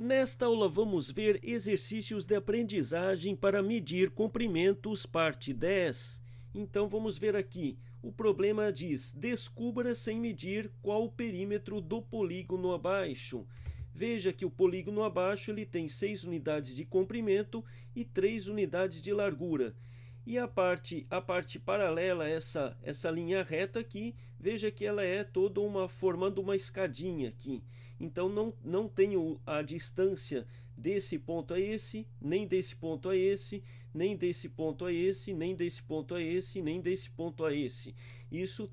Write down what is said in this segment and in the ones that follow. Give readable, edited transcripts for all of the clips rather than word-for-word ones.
Nesta aula vamos ver exercícios de aprendizagem para medir comprimentos, parte 10. Então vamos ver aqui. O problema diz: descubra sem medir qual o perímetro do polígono abaixo. Veja que o polígono abaixo ele tem 6 unidades de comprimento e 3 unidades de largura. E a parte paralela a essa linha reta aqui, veja que ela é toda formando uma escadinha aqui. Então não tenho a distância desse ponto a esse, nem desse ponto a esse, nem desse ponto a esse, nem desse ponto a esse, nem desse ponto a esse. Isso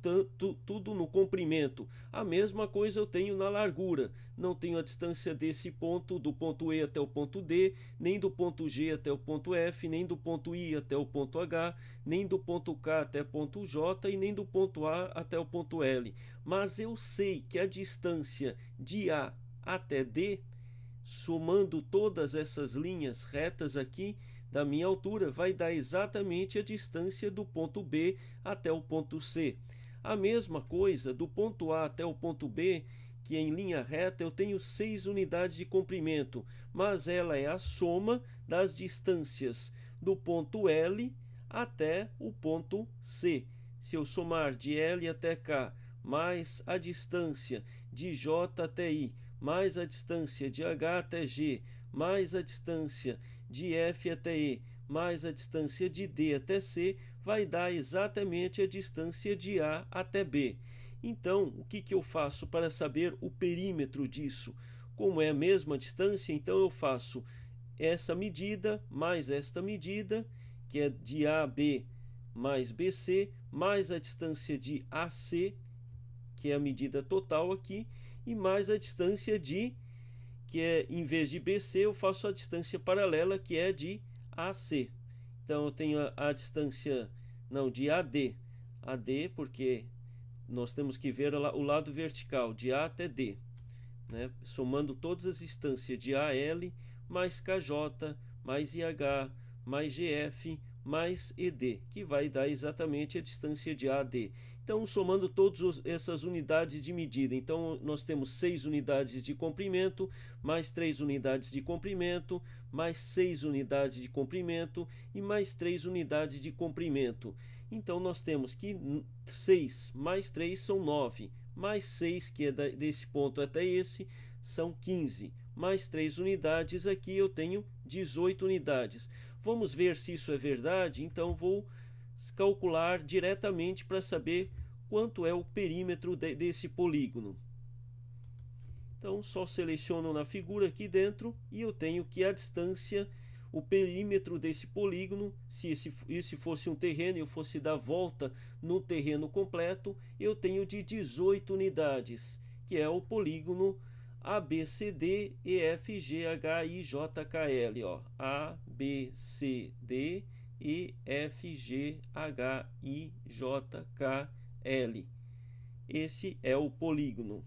tudo no comprimento. A mesma coisa eu tenho na largura. Não tenho a distância desse ponto, do ponto E até o ponto D, nem do ponto G até o ponto F, nem do ponto I até o ponto H, nem do ponto K até o ponto J e nem do ponto A até o ponto L. Mas eu sei que a distância de A até D, somando todas essas linhas retas aqui da minha altura, vai dar exatamente a distância do ponto B até o ponto C. A mesma coisa do ponto A até o ponto B, que em linha reta eu tenho 6 unidades de comprimento, mas ela é a soma das distâncias do ponto L até o ponto C. Se eu somar de L até K, mais a distância de J até I, mais a distância de H até G, mais a distância de F até E, mais a distância de D até C, vai dar exatamente a distância de A até B. Então, o que eu faço para saber o perímetro disso? Como é a mesma distância, então eu faço essa medida mais esta medida, que é de AB mais BC, mais a distância de AC, que é a medida total aqui, e mais a distância que é, em vez de BC, eu faço a distância paralela, que é de AC. Então, eu tenho a distância, não, de AD. AD, porque nós temos que ver o lado vertical, de A até D, né? Somando todas as distâncias de AL, mais KJ, mais IH, mais GF, mais ED, que vai dar exatamente a distância de AD. Então, somando todas essas unidades de medida, então nós temos 6 unidades de comprimento, mais 3 unidades de comprimento, mais 6 unidades de comprimento e mais 3 unidades de comprimento. Então, nós temos que 6 mais 3 são 9, mais 6, que é desse ponto até esse, são 15. Mais 3 unidades, aqui eu tenho 18 unidades. Vamos ver se isso é verdade, então vou calcular diretamente para saber quanto é o perímetro desse polígono. Então, só seleciono na figura aqui dentro e eu tenho que a distância, o perímetro desse polígono, se esse fosse um terreno e eu fosse dar volta no terreno completo, eu tenho de 18 unidades, que é o polígono ABCD, EFGHIJKL, ó. ABCD, EFGHIJKL. Esse é o polígono.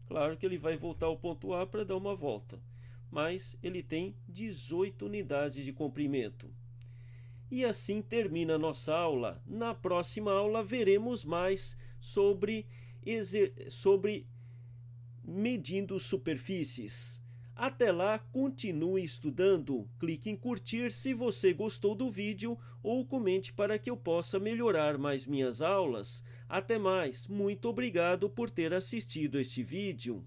Claro que ele vai voltar ao ponto A para dar uma volta, mas ele tem 18 unidades de comprimento. E assim termina a nossa aula. Na próxima aula veremos mais sobre medindo superfícies. Até lá, continue estudando. Clique em curtir se você gostou do vídeo ou comente para que eu possa melhorar mais minhas aulas. Até mais, muito obrigado por ter assistido este vídeo.